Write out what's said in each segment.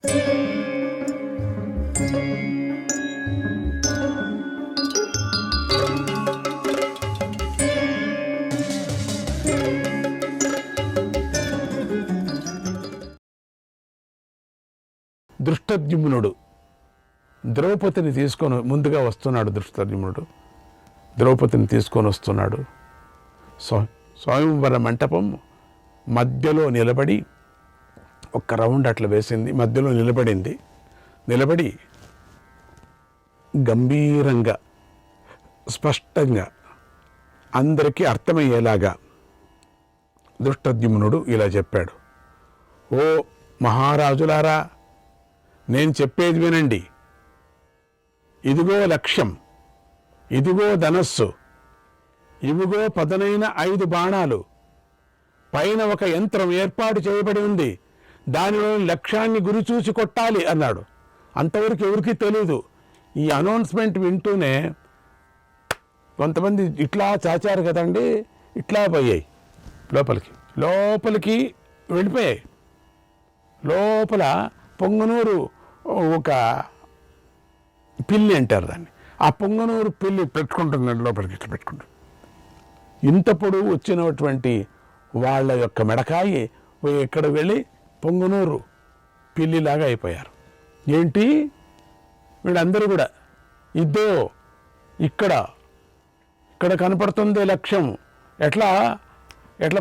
దృష్టద్యుమ్నుడు ద్రౌపదిని తీసుకొని ముందుగా వస్తున్నాడు. దృష్టద్యుమ్నుడు ద్రౌపదిని తీసుకొని వస్తున్నాడు. స్వయంవర మంటపం మధ్యలో నిలబడి ఒక్క రౌండ్ అట్లా వేసింది. మధ్యలో నిలబడి గంభీరంగా స్పష్టంగా అందరికీ అర్థమయ్యేలాగా దృష్టద్యుమ్నుడు ఇలా చెప్పాడు. ఓ మహారాజులారా, నేను చెప్పేది వినండి. ఇదిగో లక్ష్యం, ఇదిగో ధనస్సు, ఇవిగో పదునైన 5 బాణాలు, పైన ఒక యంత్రం ఏర్పాటు చేయబడి ఉంది, దానిలో లక్ష్యాన్ని గురి చూసి కొట్టాలి అన్నాడు. అంతవరకు ఎవరికి తెలీదు. ఈ అనౌన్స్మెంట్ వింటూనే కొంతమంది ఇట్లా చాచారు కదండి, ఇట్లా పోయాయి లోపలికి వెళ్ళిపోయాయి. లోపల పొంగనూరు ఒక పిల్లి అంటారు దాన్ని, ఆ పొంగనూరు పిల్లి పెట్టుకుంటుందండి, లోపలికి ఇట్లా పెట్టుకుంటుంది. ఇంత పొడవు వచ్చినటువంటి వాళ్ళ యొక్క మెడకాయి ఎక్కడ వెళ్ళి పొంగనూరు పిల్లిలాగా అయిపోయారు. ఏంటి వీళ్ళందరూ కూడా ఇద్దో ఇక్కడ కనపడుతుంది లక్ష్యం, ఎట్లా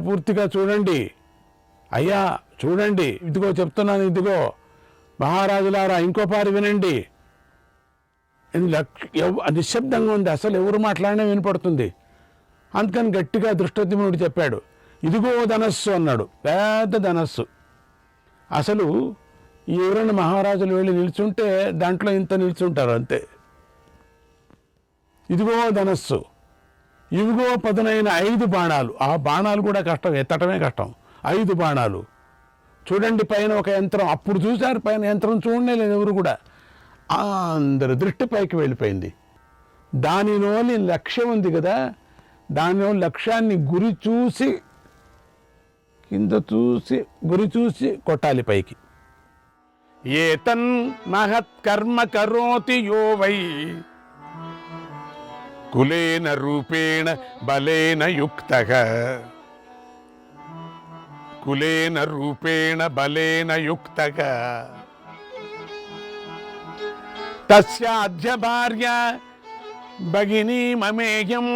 పూర్తిగా చూడండి అయ్యా, చూడండి, ఇదిగో చెప్తున్నాను, ఇదిగో మహారాజులారా ఇంకో పారి వినండి. నిశ్శబ్దంగా ఉంది, అసలు ఎవరు మాట్లాడినా వినపడుతుంది. అందుకని గట్టిగా దృష్టద్యుమ్నుడు చెప్పాడు, ఇదిగో ధనస్సు అన్నాడు. పెద్ద ధనస్సు. అసలు ఎవరైనా మహారాజులు వెళ్ళి నిల్చుంటే దాంట్లో ఇంత నిల్చుంటారు అంతే. ఇదిగో ధనస్సు, ఇవిగో పదునైన 5 బాణాలు. ఆ బాణాలు కూడా కష్టం, ఎత్తటమే కష్టం. 5 బాణాలు చూడండి, పైన ఒక యంత్రం. అప్పుడు చూశారు, పైన యంత్రం చూడనే లేదు ఎవరు కూడా. అందరి దృష్టి పైకి వెళ్ళిపోయింది. దానిలోని లక్ష్యం ఉంది కదా, దానిలో లక్ష్యాన్ని గురి చూసి కొట్టాలి పైకి. ఏతన్ మహత్కర్మ కరోతి యో వై కులేన రూపేణ బలేన యుక్తః తస్యాద్య భార్య భగినీ మమేయం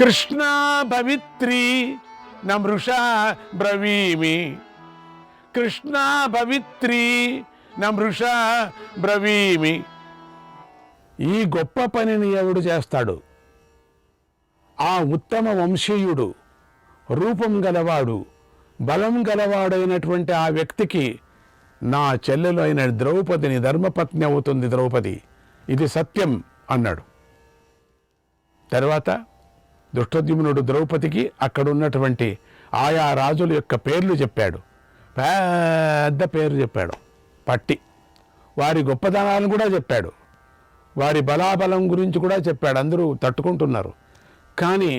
కృష్ణా భవిత్రీ నమృషా బ్రవీమి. కృష్ణా భవిత్రీ నమృషా బ్రవీమి. ఈ గొప్ప పనిని ఎవడు చేస్తాడు? ఆ ఉత్తమ వంశీయుడు, రూపం గలవాడు, బలం గలవాడైనటువంటి ఆ వ్యక్తికి నా చెల్లెలు అయిన ద్రౌపదిని ధర్మపత్ని అవుతుంది ద్రౌపది, ఇది సత్యం అన్నాడు. తర్వాత దృష్టద్యుమ్నుడు ద్రౌపదికి అక్కడున్నటువంటి ఆయా రాజుల యొక్క పేర్లు చెప్పాడు. పెద్ద పేరు చెప్పాడు పట్టి. వారి గొప్పదనాలను కూడా చెప్పాడు, వారి బలాబలం గురించి కూడా చెప్పాడు. అందరూ తట్టుకుంటున్నారు, కానీ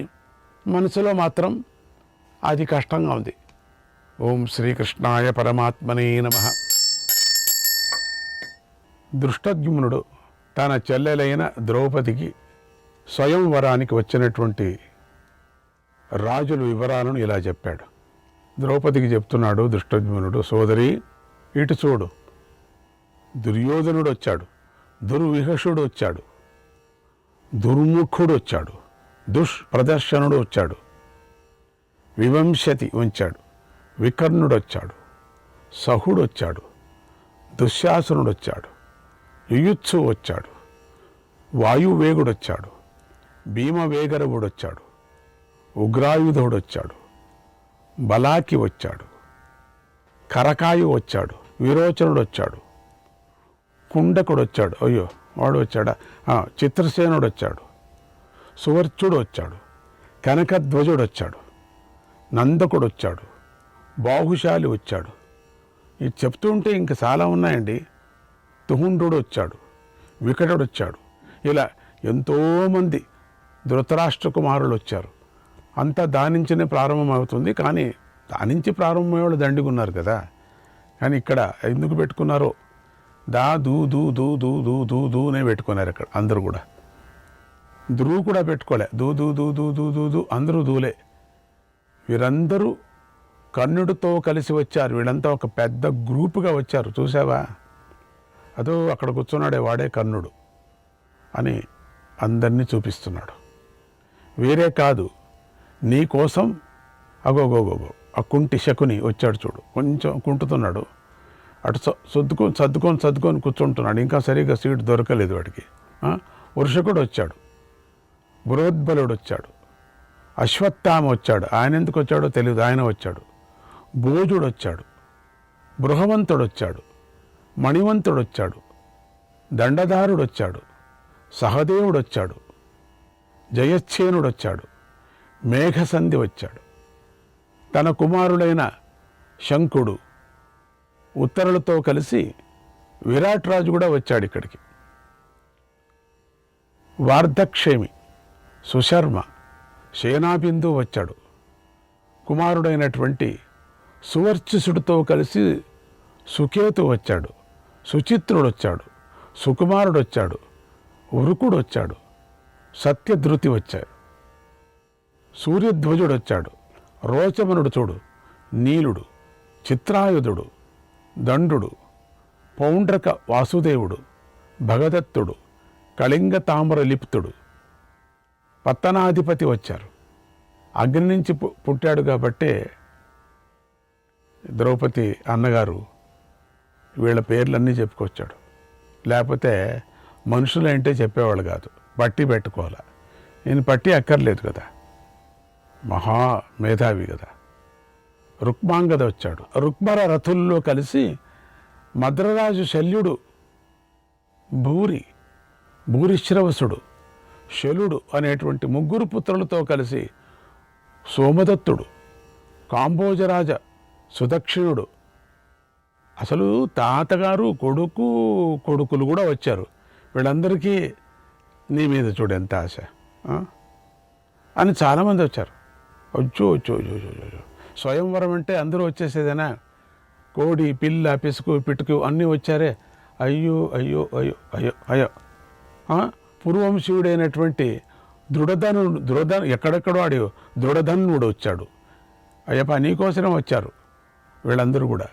మనసులో మాత్రం అది కష్టంగా ఉంది. ఓం శ్రీకృష్ణాయ పరమాత్మనే నమః. దృష్టద్యుమ్నుడు తన చెల్లెలైన ద్రౌపదికి స్వయంవరానికి వచ్చినటువంటి రాజుల వివరాలను ఇలా చెప్పాడు. ద్రౌపదికి చెప్తున్నాడు దృష్టద్యుమ్నుడు, సోదరి ఇటు చూడు, దుర్యోధనుడు వచ్చాడు, దుర్విహషుడు వచ్చాడు, దుర్ముఖుడు వచ్చాడు, దుష్ప్రదర్శనుడు వచ్చాడు, వివంశతి వచ్చాడు, వికర్ణుడు వచ్చాడు, సహుడు వచ్చాడు, దుశ్శాసనుడు వచ్చాడు, యుయుత్సు వచ్చాడు, వాయువేగుడు వచ్చాడు, భీమవేగరవుడు వచ్చాడు, ఉగ్రాయుధుడు వచ్చాడు, బలాకి వచ్చాడు, కరకాయు వచ్చాడు, విరోచనుడు వచ్చాడు, కుండకుడు వచ్చాడు, అయ్యో వాడు వచ్చాడా, చిత్రసేనుడు వచ్చాడు, సువర్చుడు వచ్చాడు, కనకధ్వజుడు వచ్చాడు, నందకుడు వచ్చాడు, బాహుశాలి వచ్చాడు. ఇది చెప్తూ ఉంటే ఇంక చాలా ఉన్నాయండి. తుహుండ్రుడు వచ్చాడు, వికటుడు వచ్చాడు. ఇలా ఎంతోమంది ధృతరాష్ట్ర కుమారులు వచ్చారు. అంతా దాని నుంచినే ప్రారంభమవుతుంది, కానీ దాని నుంచి ప్రారంభమయ్యే వాళ్ళు దండిగా ఉన్నారు కదా. కానీ ఇక్కడ ఎందుకు పెట్టుకున్నారో దా దూ దూ దూ దూ దూ దూ దూనే పెట్టుకున్నారు ఇక్కడ అందరూ కూడా. ధ్రువు కూడా పెట్టుకోలే, దూ దూ దూ దూ దూ దూ దూ అందరూ దూలే. వీరందరూ కర్ణుడితో కలిసి వచ్చారు. వీళ్ళంతా ఒక పెద్ద గ్రూపుగా వచ్చారు. చూసావా, అదో అక్కడ కూర్చున్నాడే వాడే కర్ణుడు అని అందరినీ చూపిస్తున్నాడు. వేరే కాదు, నీ కోసం అగోగోగోగో ఆ కుంటి శకుని వచ్చాడు చూడు, కొంచెం కుంటుతున్నాడు. అటు సర్దుకొని కూర్చుంటున్నాడు. ఇంకా సరిగ్గా సీటు దొరకలేదు వాడికి. వృషకుడు వచ్చాడు, బృహద్బలుడు వచ్చాడు, అశ్వత్థామ వచ్చాడు. ఆయన ఎందుకు వచ్చాడో తెలియదు, ఆయన వచ్చాడు. భోజుడు వచ్చాడు, బృహవంతుడు వచ్చాడు, మణివంతుడు వచ్చాడు, దండధారుడు వచ్చాడు, సహదేవుడు వచ్చాడు, జయచ్ఛేనుడు వచ్చాడు, మేఘసంధి వచ్చాడు, తన కుమారుడైన శంకుడు, ఉత్తరులతో కలిసి విరాట్ రాజు కూడా వచ్చాడు ఇక్కడికి. వార్ధక్షేమి, సుశర్మ, సేనాబిందు వచ్చాడు. కుమారుడైనటువంటి సువర్చిసుడితో కలిసి సుకేతు వచ్చాడు, సుచిత్రుడు వచ్చాడు, సుకుమారుడు వచ్చాడు, ఉరుకుడు వచ్చాడు, సత్యధృతి వచ్చాడు, సూర్యధ్వజుడు వచ్చాడు, రోచమనుడు చూడు, నీలుడు, చిత్రాయుధుడు, దండుడు, పౌండ్రక వాసుదేవుడు, భగదత్తుడు, కళింగ తామర లిప్తుడు, పత్తనాధిపతి వచ్చారు. అగ్ని నుంచి పుట్టాడు కాబట్టే ద్రౌపది అన్నగారు వీళ్ళ పేర్లన్నీ చెప్పుకొచ్చాడు. లేకపోతే మనుషులంటే చెప్పేవాళ్ళు కాదు, పట్టి పెట్టుకోవాలి. నేను పట్టి అక్కర్లేదు కదా, మహా మేధావి కదా. రుక్మాంగద వచ్చాడు. రుక్మర రథుల్లో కలిసి మద్రరాజు శల్యుడు, భూరిశ్రవసుడు, శలుడు అనేటువంటి ముగ్గురు పుత్రులతో కలిసి సోమదత్తుడు, కాంబోజరాజ సుదక్షిణుడు, అసలు తాతగారు కొడుకులు కూడా వచ్చారు. వీళ్ళందరికీ నీ మీద చూడు ఎంత ఆశ అని చాలామంది వచ్చారు. వచ్చో స్వయంవరం అంటే అందరూ వచ్చేసేదేనా? కోడి, పిల్ల, పిసుకు, పిటుకు అన్నీ వచ్చారే. అయ్యో అయ్యో అయ్యో అయ్యో అయ్యో. పూర్వంశీయుడైనటువంటి దృఢధను ఎక్కడెక్కడో ఆడి దృఢధనుడు వచ్చాడు. అయ్యప్ప నీకోసరం వచ్చారు వీళ్ళందరూ కూడా.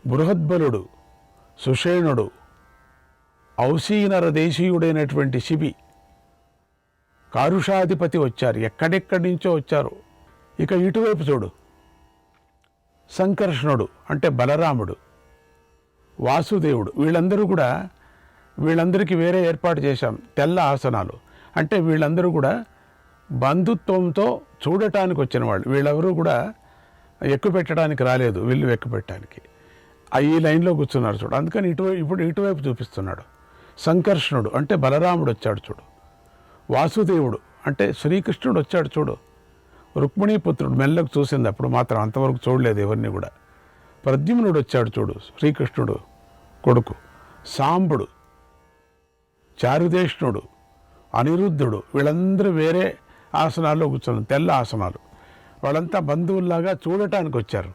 బృహద్బలుడు, సుషేణుడు, ఔసీనర దేశీయుడైనటువంటి శిబి, కారుషాధిపతి వచ్చారు. ఎక్కడెక్కడి నుంచో వచ్చారు. ఇక ఇటువైపు చూడు, సంకర్షణుడు అంటే బలరాముడు, వాసుదేవుడు, వీళ్ళందరికీ వేరే ఏర్పాటు చేశాం తెల్ల ఆసనాలు. అంటే వీళ్ళందరూ కూడా బంధుత్వంతో చూడటానికి వచ్చిన వాళ్ళు. వీళ్ళెవరూ కూడా ఎక్కువ పెట్టడానికి రాలేదు, వీళ్ళు ఎక్కువ పెట్టడానికి. ఈ లైన్లో కూర్చున్నారు చూడు. అందుకని ఇప్పుడు ఇటువైపు చూపిస్తున్నాడు. సంకర్షణుడు అంటే బలరాముడు వచ్చాడు చూడు. వాసుదేవుడు అంటే శ్రీకృష్ణుడు వచ్చాడు చూడు. రుక్మిణీపుత్రుడు మెల్లకు చూసింది అప్పుడు మాత్రం, అంతవరకు చూడలేదు ఎవరిని కూడా. ప్రద్యుమ్నుడు వచ్చాడు చూడు, శ్రీకృష్ణుడు కొడుకు. సాంబుడు, చారుదేష్ణుడు, అనిరుద్ధుడు, వీళ్ళందరూ వేరే ఆసనాల్లో కూర్చున్నారు, తెల్ల ఆసనాలు. వాళ్ళంతా బంధువుల్లాగా చూడటానికి వచ్చారు.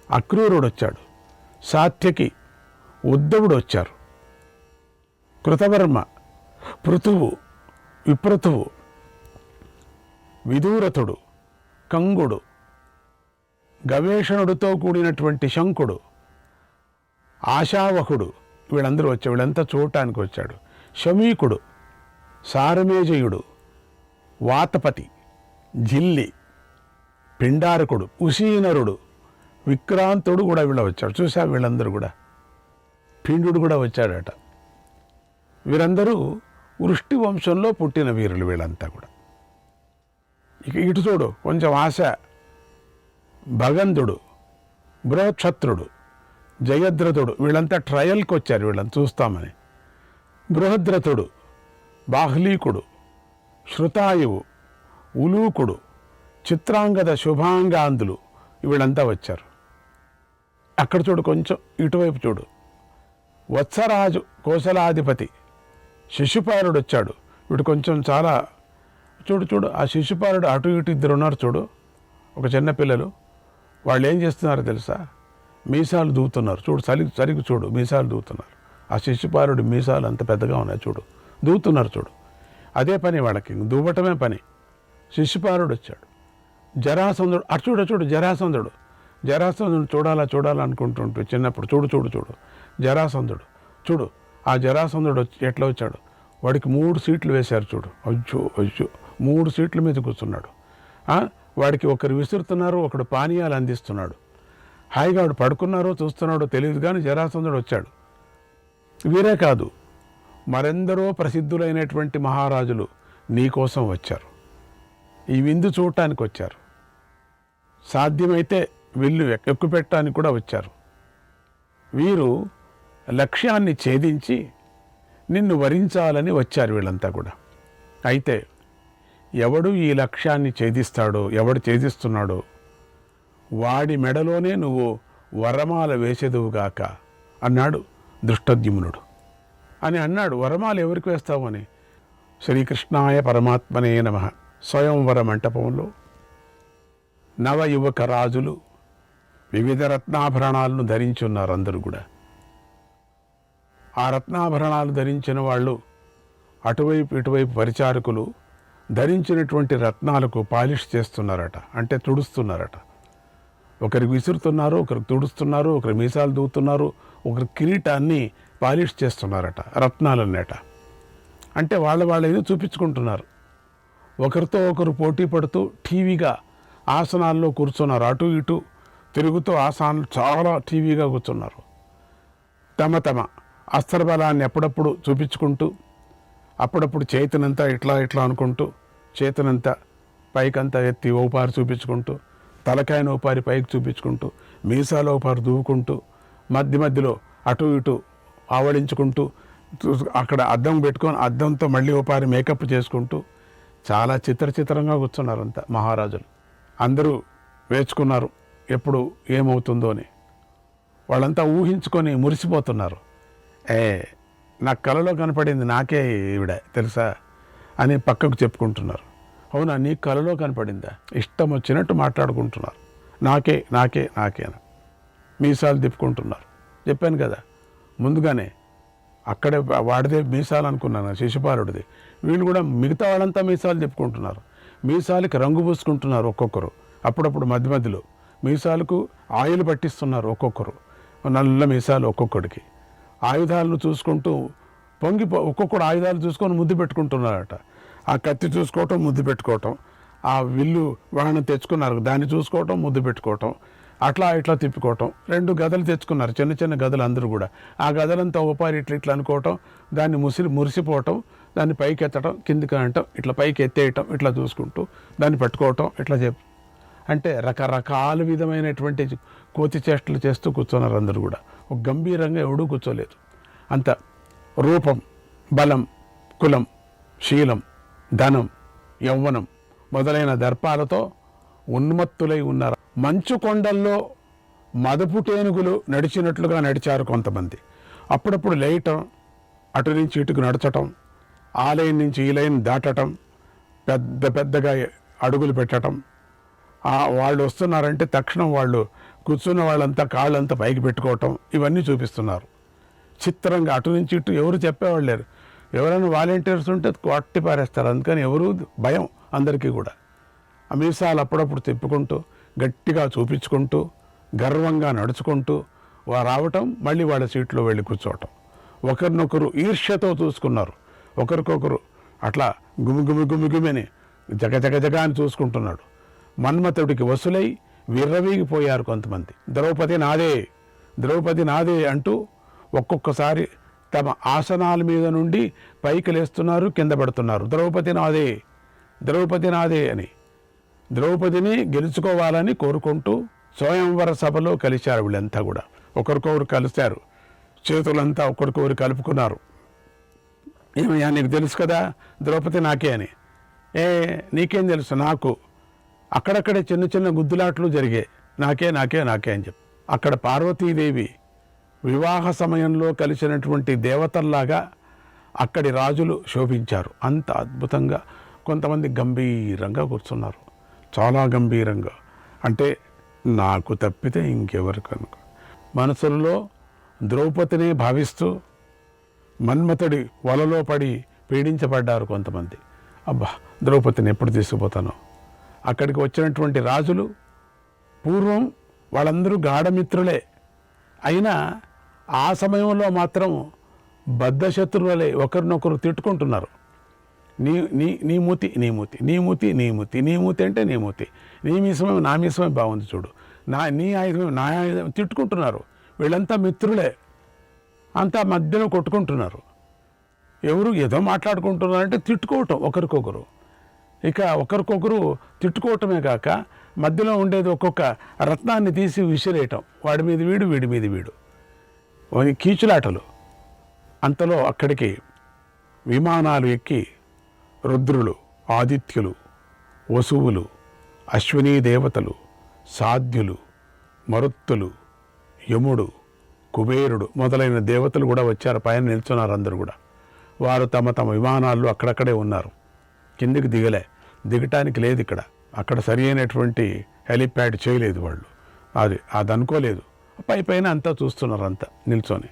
అక్రూరుడు వచ్చాడు, సాత్యకి, ఉద్ధవుడు వచ్చారు, కృతవర్మ, పృథువు, విప్రతువు, విదూరథుడు, కంగుడు, గవేషణుడితో కూడినటువంటి శంకుడు, ఆశావహుడు, వీళ్ళందరూ వచ్చారు. వీళ్ళంతా చూడటానికి వచ్చాడు. శమీకుడు, సారమేజయుడు, వాతపతి, జిల్లి, పిండారకుడు, ఉశీనరుడు, విక్రాంతుడు కూడా వీళ్ళ వచ్చాడు. చూసా వీళ్ళందరూ కూడా. పిండుడు కూడా వచ్చాడట. వీరందరూ వృష్టి వంశంలో పుట్టిన వీరులు వీళ్ళంతా కూడా. ఇక ఇటు చూడు, కొంచెం ఆశ, భగంధుడు, బృహక్షత్రుడు, జయద్రథుడు, వీళ్ళంతా ట్రయల్కి వచ్చారు వీళ్ళని చూస్తామని. బృహద్రథుడు, బాహ్లీకుడు, శృతాయువు, ఉలూకుడు, చిత్రాంగద, శుభాంగాంధులు, వీళ్ళంతా వచ్చారు. అక్కడ చూడు, కొంచెం ఇటువైపు చూడు, వత్సరాజు కోసలాధిపతి శిశుపాలుడు వచ్చాడు. వీడు కొంచెం చాలా చూడు, ఆ శిశుపాలుడు అటు ఇటు ఇద్దరు ఉన్నారు చూడు, ఒక చిన్న పిల్లలు. వాళ్ళు ఏం చేస్తున్నారో తెలుసా? మీసాలు దూవుతున్నారు. చూడు, సరిగ్గా చూడు, మీసాలు దూవుతున్నారు. ఆ శిశుపాలుడి మీసాలు అంత పెద్దగా ఉన్నాయి, చూడు, దూవుతున్నారు చూడు. అదే పని వాళ్ళకి, దూవటమే పని. శిశుపాలుడు వచ్చాడు. జరాసంధుడు అటు చూడు జరాసంధుడు చూడాలనుకుంటుంటే చిన్నప్పుడు చూడు జరాసంధుడు చూడు. ఆ జరాసంధుడు ఎట్లా వచ్చాడు? వాడికి 3 సీట్లు వేశారు చూడు. అయ్యో 3 సీట్ల మీద కూర్చున్నాడు. వాడికి ఒకరు విసురుతున్నారు, ఒకడు పానీయాలు అందిస్తున్నాడు. హాయిగా వాడు పడుకున్నారో చూస్తున్నాడో తెలియదు, కానీ జరాసంధుడు వచ్చాడు. వీరే కాదు, మరెందరో ప్రసిద్ధులైనటువంటి మహారాజులు నీ కోసం వచ్చారు, ఈ విందు చూడటానికి వచ్చారు. సాధ్యమైతే విల్లు ఎక్కుపెట్టడానికి కూడా వచ్చారు. వీరు లక్ష్యాన్ని ఛేదించి నిన్ను వరించాలని వచ్చారు వీళ్ళంతా కూడా. అయితే ఎవడు ఈ లక్ష్యాన్ని ఛేదిస్తాడో, ఎవడు ఛేదిస్తున్నాడో వాడి మెడలోనే నువ్వు వరమాల వేసేదువుగాక అన్నాడు దృష్టద్యుమ్నుడు. అని అన్నాడు. వరమాల ఎవరికి వేస్తావు అని. శ్రీకృష్ణాయ పరమాత్మనే నమః. స్వయంవర మంటపంలో నవయువక రాజులు వివిధ రత్నాభరణాలను ధరించున్నారు. అందరూ కూడా ఆ రత్నాభరణాలు ధరించిన వాళ్ళు అటువైపు ఇటువైపు పరిచారకులు ధరించినటువంటి రత్నాలకు పాలిష్ చేస్తున్నారట, అంటే తుడుస్తున్నారట. ఒకరికి విసురుతున్నారు, ఒకరికి తుడుస్తున్నారు, ఒకరి మీసాలు దూతున్నారు, ఒకరి కిరీటాన్ని పాలిష్ చేస్తున్నారట, రత్నాలన్నట. అంటే వాళ్ళ ఇది చూపించుకుంటున్నారు. ఒకరితో ఒకరు పోటీ పడుతూ టీవీగా ఆసనాల్లో కూర్చున్నారు. అటు ఇటు తిరుగుతూ ఆసనాలు చాలా టీవీగా కూర్చున్నారు. తమ అస్త్రబలాన్ని ఎప్పుడప్పుడు చూపించుకుంటూ, అప్పుడప్పుడు చేతినంతా ఇట్లా అనుకుంటూ, చేతినంతా పైకంతా ఎత్తి ఓపారి చూపించుకుంటూ, తలకాయను ఓపారి పైకి చూపించుకుంటూ, మీసాలు ఓపారి దూవుకుంటూ, మధ్యలో అటు ఇటు ఆవడించుకుంటూ, అక్కడ అద్దం పెట్టుకొని అద్దంతో మళ్ళీ ఓపారి మేకప్ చేసుకుంటూ చాలా చిత్రంగా కూర్చున్నారు అంతా మహారాజులు. అందరూ వేచుకున్నారు ఎప్పుడు ఏమవుతుందో అని. వాళ్ళంతా ఊహించుకొని మురిసిపోతున్నారు. నాకు కలలో కనపడింది, నాకే ఈవిడ తెలుసా అని పక్కకు చెప్పుకుంటున్నారు. అవునా, నీకు కలలో కనపడిందా? ఇష్టం వచ్చినట్టు మాట్లాడుకుంటున్నారు. నాకే అని మీసాలు తిప్పుకుంటున్నారు. చెప్పాను కదా ముందుగానే, అక్కడే వాడిదే మీసాలు అనుకున్నాను, శిశుపాలుడిది. వీళ్ళు కూడా మిగతా వాళ్ళంతా మీసాలు తిప్పుకుంటున్నారు. మీసాలకి రంగు పూసుకుంటున్నారు ఒక్కొక్కరు. అప్పుడప్పుడు మధ్యలో మీసాలకు ఆయిల్ పట్టిస్తున్నారు ఒక్కొక్కరు, నల్ల మీసాలు ఒక్కొక్కడికి. ఆయుధాలను చూసుకుంటూ ఒక్కొక్కడు ఆయుధాలు చూసుకొని ముద్దు పెట్టుకుంటున్నారట. ఆ కత్తి చూసుకోవటం, ముద్దు పెట్టుకోవటం, ఆ విల్లు వాహనం తెచ్చుకున్నారు, దాన్ని చూసుకోవటం, ముద్దు పెట్టుకోవటం, ఇట్లా తిప్పుకోవటం. 2 గదలు తెచ్చుకున్నారు, చిన్న గదలు అందరూ కూడా. ఆ గదలంతా ఓపారి ఇట్లా అనుకోవటం, దాన్ని మురిసిపోవటం, దాన్ని పైకి ఎత్తడం, కిందికి అనటం, ఇట్లా పైకి ఎత్తేయటం, ఇట్లా చూసుకుంటూ దాన్ని పట్టుకోవటం, ఇట్లా అంటే రకరకాల విధమైనటువంటి కోతి చేష్టలు చేస్తూ కూర్చున్నారు అందరూ కూడా. ఒక గంభీరంగా ఎవడూ కూర్చోలేదు. అంత రూపం, బలం, కులం, శీలం, ధనం, యవ్వనం మొదలైన దర్పాలతో ఉన్మత్తులై ఉన్నారు. మంచు కొండల్లో మదపుటేనుగులు నడిచినట్లుగా నడిచారు కొంతమంది. అప్పుడప్పుడు లేయటం, అటు నుంచి ఇటుకు నడచటం, ఆ లైన్ నుంచి ఈ లైన్ దాటటం, పెద్దగా అడుగులు పెట్టడం. వాళ్ళు వస్తున్నారంటే తక్షణం వాళ్ళు కూర్చున్న వాళ్ళంతా కాళ్ళంతా పైకి పెట్టుకోవటం, ఇవన్నీ చూపిస్తున్నారు. చిత్రంగా అటు నుంచి ఇటు ఎవరు చెప్పేవాళ్ళు లేరు. ఎవరైనా వాలంటీర్స్ ఉంటే కొట్టి పారేస్తారు. అందుకని ఎవరు భయం అందరికీ కూడా. ఆ మీసాలు అప్పుడప్పుడు తిప్పుకుంటూ, గట్టిగా చూపించుకుంటూ, గర్వంగా నడుచుకుంటూ రావటం, మళ్ళీ వాళ్ళ సీట్లో వెళ్ళి కూర్చోవటం. ఒకరినొకరు ఈర్ష్యతో చూసుకున్నారు. ఒకరికొకరు అట్లా గుమిని జగ అని చూసుకుంటున్నాడు. మన్మథుడికి వసులై విర్రవీగిపోయారు కొంతమంది. ద్రౌపది నాదే అంటూ ఒక్కొక్కసారి తమ ఆసనాల మీద నుండి పైకి లేస్తున్నారు, కింద పడుతున్నారు. ద్రౌపది నాదే అని ద్రౌపదిని గెలుచుకోవాలని కోరుకుంటూ స్వయంవర సభలో కలిశారు. వీళ్ళంతా కూడా ఒకరికొకరు కలిశారు, చేతులంతా ఒకరికొకరు కలుపుకున్నారు. ఏమయ్యా నీకు తెలుసు కదా ద్రౌపది నాకే అని. నీకేం తెలుసు? నాకు అక్కడక్కడే చిన్న గుద్దులాట్లు జరిగాయి. నాకే అని చెప్పి అక్కడ పార్వతీదేవి వివాహ సమయంలో కలిసినటువంటి దేవతల్లాగా అక్కడి రాజులు శోభించారు. అంత అద్భుతంగా. కొంతమంది గంభీరంగా కూర్చున్నారు, చాలా గంభీరంగా. అంటే నాకు తప్పితే ఇంకెవరు కనుక మనసుల్లో ద్రౌపదినే భావిస్తూ మన్మథుడి వలలో పడి పీడించబడ్డారు కొంతమంది. అబ్బా, ద్రౌపదిని ఎప్పుడు తీసుకుపోతానో. అక్కడికి వచ్చినటువంటి రాజులు పూర్వం వాళ్ళందరూ గాఢమిత్రులే అయినా ఆ సమయంలో మాత్రం బద్ధశత్రువులే ఒకరినొకరు తిట్టుకుంటున్నారు. నీ నీ నీ మూతి నీ మూతి నీ మూతి నీ మూతి నీ మూతి అంటే నీ మూతి, నీ మీసమే నా మీసమే బాగుంది చూడు, నీ ఆయుధమే నా ఆయుధం తిట్టుకుంటున్నారు. వీళ్ళంతా మిత్రులే, అంతా మధ్యలో కొట్టుకుంటున్నారు. ఎవరు ఏదో మాట్లాడుకుంటున్నారంటే తిట్టుకోవటం ఒకరికొకరు. ఇక ఒకరికొకరు తిట్టుకోవటమే కాక మధ్యలో ఉండేది ఒక్కొక్క రత్నాన్ని తీసి విసిరేయటం, వాడి మీద వీడు వీడి మీద వీడు, కీచులాటలు. అంతలో అక్కడికి విమానాలు ఎక్కి రుద్రులు, ఆదిత్యులు, వసువులు, అశ్వినీ దేవతలు, సాధ్యులు, మరుత్తులు, యముడు, కుబేరుడు మొదలైన దేవతలు కూడా వచ్చారు. పైన నిల్చున్నారు అందరూ కూడా. వారు తమ తమ విమానాల్లో అక్కడక్కడే ఉన్నారు. కిందికి దిగటానికి లేదు ఇక్కడ. అక్కడ సరి అయినటువంటి హెలిప్యాడ్ చేయలేదు వాళ్ళు. అది అనుకోలేదు. పైన అంతా చూస్తున్నారు, అంతా నిల్చొని.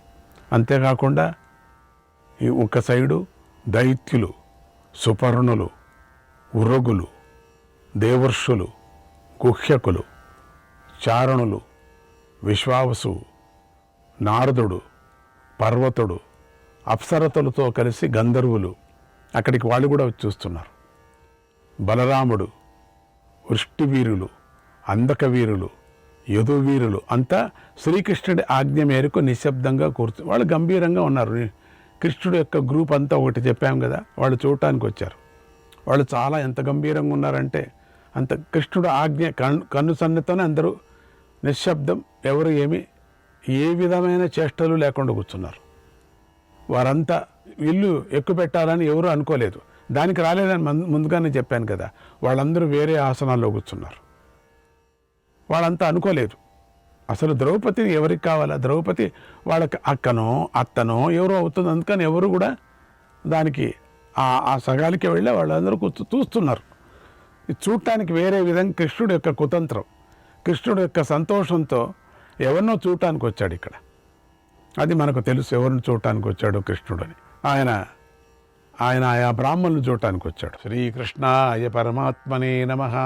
అంతేకాకుండా ఈ ఒక సైడు దైత్యులు, సుపర్ణులు, ఉరగులు, దేవర్షులు, గుహ్యకులు, చారణులు, విశ్వావసు, నారదుడు, పర్వతుడు, అప్సరతులతో కలిసి గంధర్వులు అక్కడికి వాళ్ళు కూడా వచ్చి చూస్తున్నారు. బలరాముడు, వృష్టివీరులు, అందకవీరులు, యదువీరులు అంతా శ్రీకృష్ణుడి ఆజ్ఞ మేరకు నిశ్శబ్దంగా వాళ్ళు గంభీరంగా ఉన్నారు. కృష్ణుడు యొక్క గ్రూప్ అంతా ఒకటి చెప్పాం కదా, వాళ్ళు చూడటానికి వచ్చారు. వాళ్ళు చాలా ఎంత గంభీరంగా ఉన్నారంటే అంత కృష్ణుడు ఆజ్ఞ కన్ను సన్నతోనే అందరూ నిశ్శబ్దం, ఎవరు ఏ విధమైన చేష్టలు లేకుండా కూర్చున్నారు. వారంతా ఇల్లు ఎక్కుపెట్టాలని ఎవరు అనుకోలేదు. దానికి రాలేదని ముందుగానే చెప్పాను కదా, వాళ్ళందరూ వేరే ఆసనాల్లో కూర్చున్నారు. వాళ్ళంతా అనుకోలేదు. అసలు ద్రౌపదిని ఎవరికి కావాలా? ద్రౌపది వాళ్ళకి అక్కనో అత్తనో ఎవరో అవుతుంది. అందుకని ఎవరు కూడా దానికి ఆ సగాలికి వెళ్ళి వాళ్ళందరూ చూస్తున్నారు. చూడటానికి వేరే విధంగా కృష్ణుడు యొక్క కుతంత్రం, కృష్ణుడు యొక్క సంతోషంతో ఎవరినో చూడటానికి వచ్చాడు ఇక్కడ. అది మనకు తెలుసు ఎవరిని చూడటానికి వచ్చాడు కృష్ణుడని. ఆయన ఆయా బ్రాహ్మణులు చూడటానికి వచ్చాడు. శ్రీకృష్ణాయ పరమాత్మనే నమః.